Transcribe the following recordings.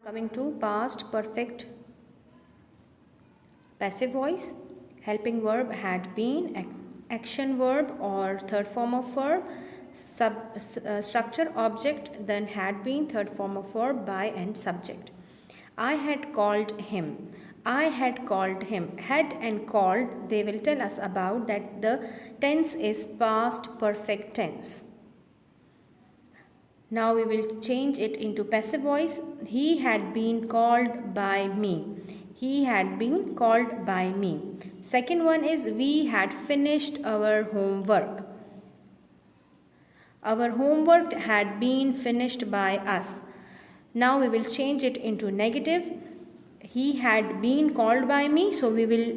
Coming to past perfect passive voice, helping verb had been, action verb or third form of verb, structure object, then had been, third form of verb, by and subject. I had called him. I had called him. Had and called, they will tell us about that the tense is past perfect tense. Now we will change it into passive voice. He had been called by me. He had been called by me. Second one is we had finished our homework. Our homework had been finished by us. Now we will change it into negative. He had been called by me, so we will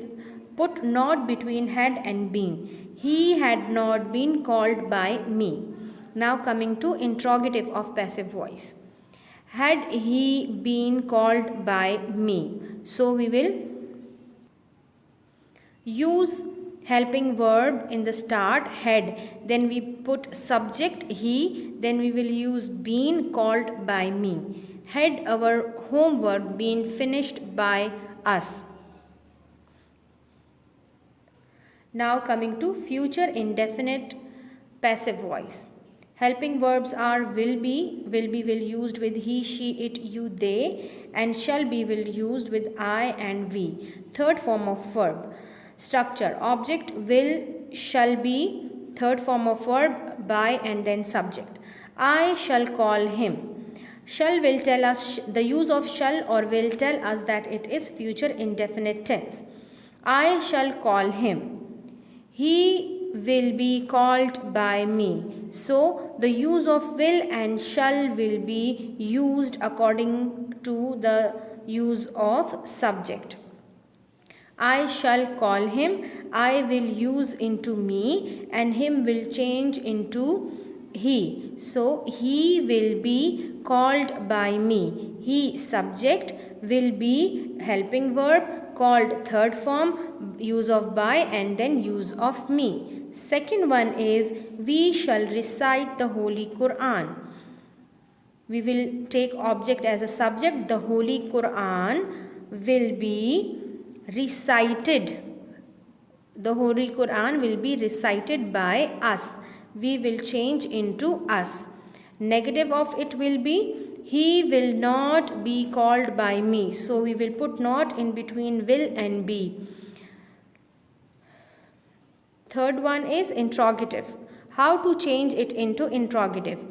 put not between had and been. He had not been called by me. Now coming to interrogative of passive voice. Had he been called by me? So we will use helping verb in the start, had, then we put subject he, then we will use been called by me. Had our homework been finished by us? Now coming to future indefinite passive voice. Helping verbs are will be will used with he, she, it, you, they, and shall be will used with I and we. Third form of verb. Structure object will, shall be, third form of verb, by and then subject. I shall call him. Shall will tell us, the use of shall or will tell us that it is future indefinite tense. I shall call him. He will be called by me. So the use of will and shall will be used according to the use of subject. I shall call him. I will use into me and him will change into he. So he will be called by me. He subject, will be helping verb, called third form, use of by and then use of me. Second one is we shall recite the Holy Quran. We will take object as a subject. The Holy Quran will be recited. The Holy Quran will be recited by us. We will change into us. Negative of it will be he will not be called by me. So we will put not in between will and be. Third one is interrogative. How to change it into interrogative?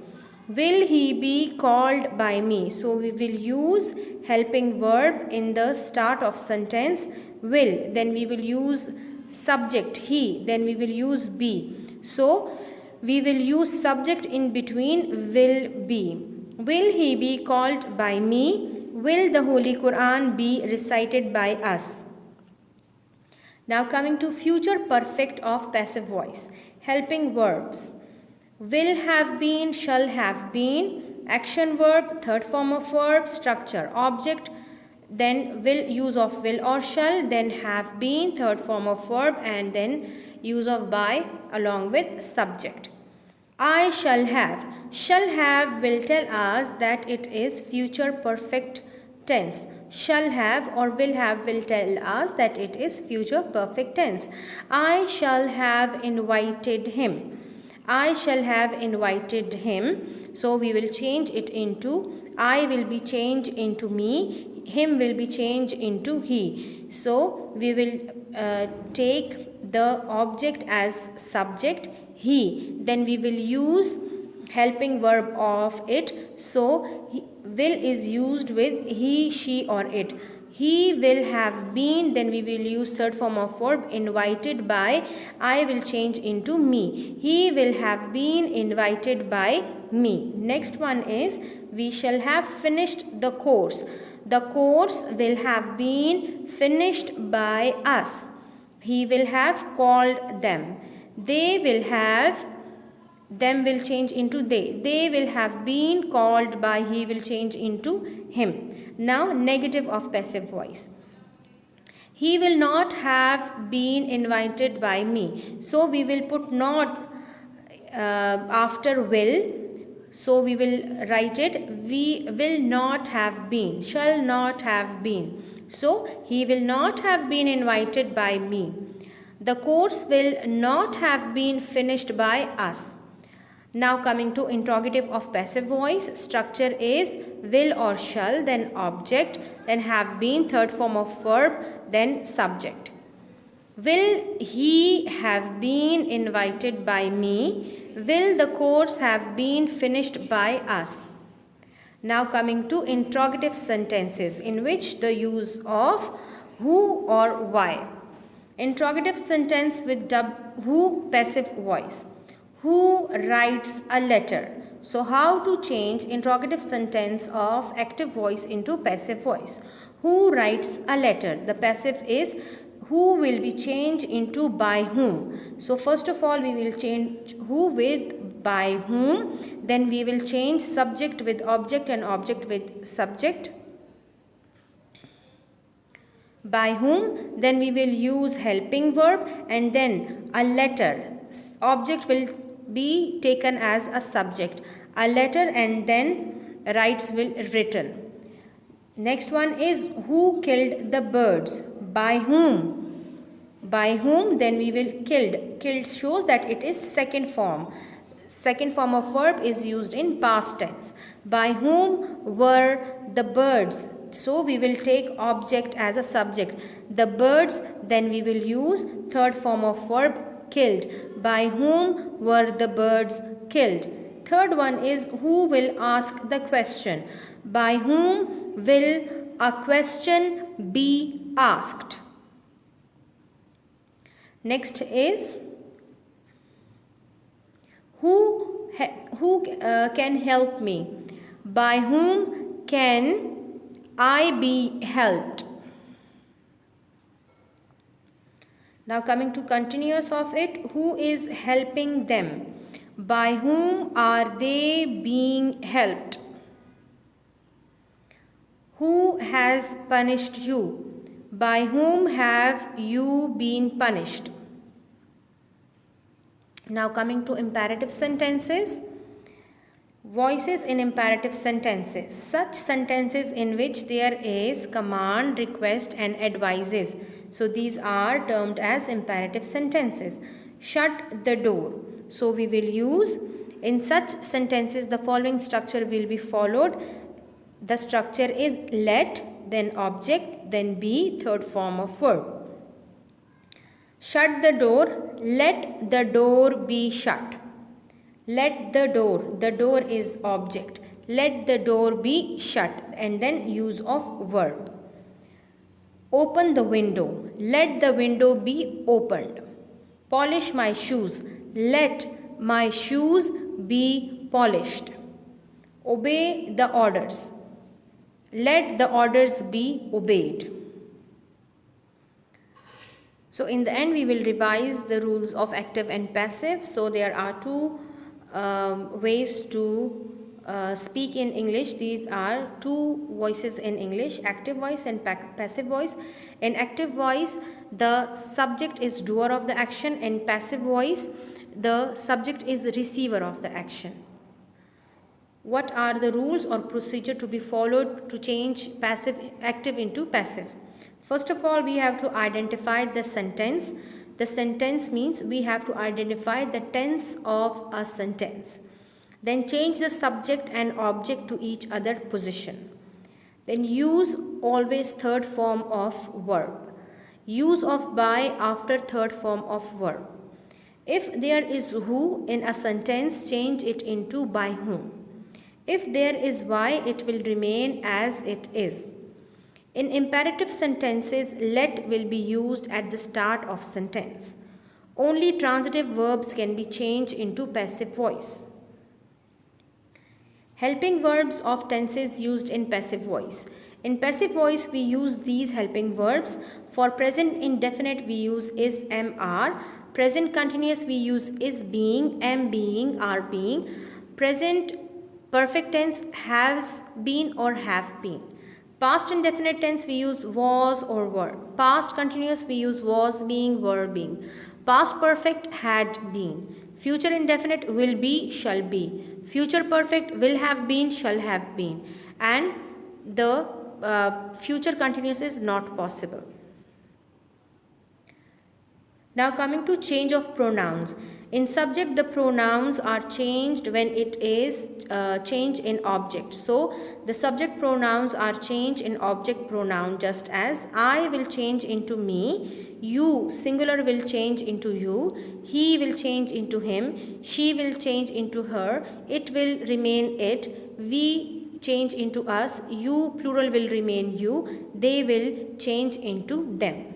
Will he be called by me? So we will use helping verb in the start of sentence, will. Then we will use subject he. Then we will use be. So we will use subject in between will be. Will he be called by me? Will the Holy Quran be recited by us? Now coming to future perfect of passive voice. Helping verbs. Will have been, shall have been, action verb, third form of verb, structure object, then will, use of will or shall, then have been, third form of verb, and then use of by along with subject. I shall have. Shall have will tell us that it is future perfect tense. Shall have or will have will tell us that it is future perfect tense. I shall have invited him. I shall have invited him. So we will change it into I will be changed into me. Him will be changed into he. So we will take the object as subject he. Then we will use helping verb of it. So will is used with he, she or it. He will have been, then we will use third form of verb, invited by. I will change into me. He will have been invited by me. Next one is we shall have finished the course. The course will have been finished by us. He will have called them. They will have, them will change into they. They will have been called by, he will change into him. Now negative of passive voice. He will not have been invited by me. So we will put not after will. So we will write it, we will not have been, shall not have been. So he will not have been invited by me. The course will not have been finished by us. Now coming to interrogative of passive voice, structure is will or shall, then object, then have been, third form of verb, then subject. Will he have been invited by me? Will the course have been finished by us? Now coming to interrogative sentences in which the use of who or why. Interrogative sentence with who, passive voice. Who writes a letter? So how to change interrogative sentence of active voice into passive voice? Who writes a letter? The passive is who will be changed into by whom. So first of all we will change who with by whom, then we will change subject with object and object with subject. By whom, then we will use helping verb, and then a letter, object will be taken as a subject, a letter, and then writes will written. Next one is who killed the birds? By whom? By whom, then we will killed. Killed shows that it is second form. Second form of verb is used in past tense. By whom were the birds? So we will take object as a subject. The birds, then we will use third form of verb killed. By whom were the birds killed? Third one is who will ask the question? By whom will a question be asked? Next is who can help me? By whom can I be helped? Now coming to continuous of it, who is helping them? By whom are they being helped? Who has punished you? By whom have you been punished? Now coming to imperative sentences. Voices in imperative sentences. Such sentences in which there is command, request and advises. So these are termed as imperative sentences. Shut the door. So we will use, in such sentences the following structure will be followed. The structure is let, then object, then be, third form of verb. Shut the door, let the door be shut. Let the door is object. Let the door be shut, and then use of verb. Open the window, let the window be opened. Polish my shoes, let my shoes be polished. Obey the orders, let the orders be obeyed. So in the end we will revise the rules of active and passive. So there are two ways to speak in English. These are two voices in English, active voice and passive voice. In active voice the subject is doer of the action. In passive voice the subject is the receiver of the action. What are the rules or procedure to be followed to change active into passive? First of all, we have to identify the sentence. The sentence means we have to identify the tense of a sentence. Then change the subject and object to each other position. Then use always third form of verb. Use of by after third form of verb. If there is who in a sentence, change it into by whom. If there is why, it will remain as it is. In imperative sentences, let will be used at the start of sentence. Only transitive verbs can be changed into passive voice. Helping verbs of tenses used in passive voice. In passive voice, we use these helping verbs. For present indefinite, we use is, am, are. Present continuous, we use is being, am being, are being. Present perfect tense, has been or have been. Past indefinite tense we use was or were. Past continuous we use was being, were being. Past perfect had been. Future indefinite will be, shall be. Future perfect will have been, shall have been, and the future continuous is not possible. Now coming to change of pronouns. In subject, the pronouns are changed when it is changed in object. So the subject pronouns are changed in object pronoun, just as I will change into me, you singular will change into you, he will change into him, she will change into her, it will remain it, we change into us, you plural will remain you, they will change into them.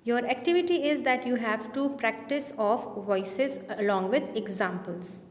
Your activity is that you have to practice of voices along with examples.